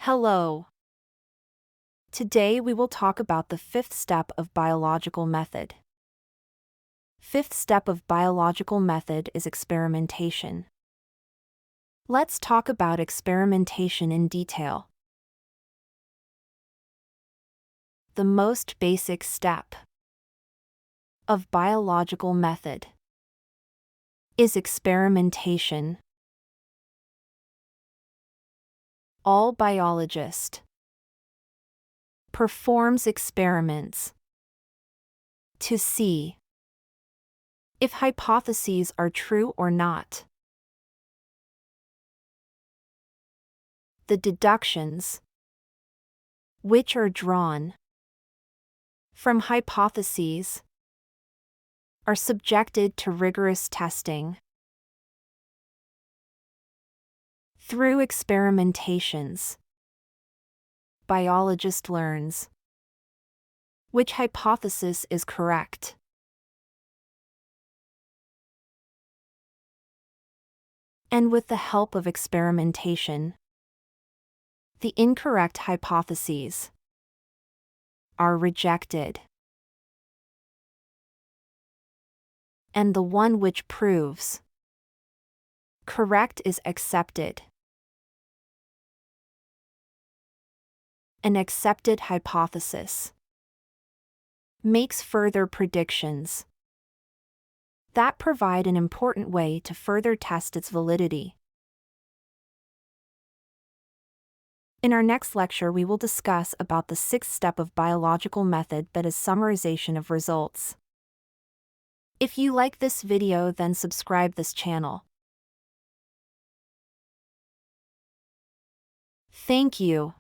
Hello. Today we will talk about the fifth step of biological method. Fifth step of biological method is experimentation. Let's talk about experimentation in detail. The most basic step of biological method is experimentation. All biologist performs experiments to see if hypotheses are true or not. The deductions, which are drawn from hypotheses, are subjected to rigorous testing. Through experimentations, biologist learns which hypothesis is correct. And with the help of experimentation, the incorrect hypotheses are rejected, and the one which proves correct is accepted. An accepted hypothesis makes further predictions that provide an important way to further test its validity. In our next lecture, we will discuss about the sixth step of biological method, that is summarization of results. If you like this video, then subscribe this channel. Thank you.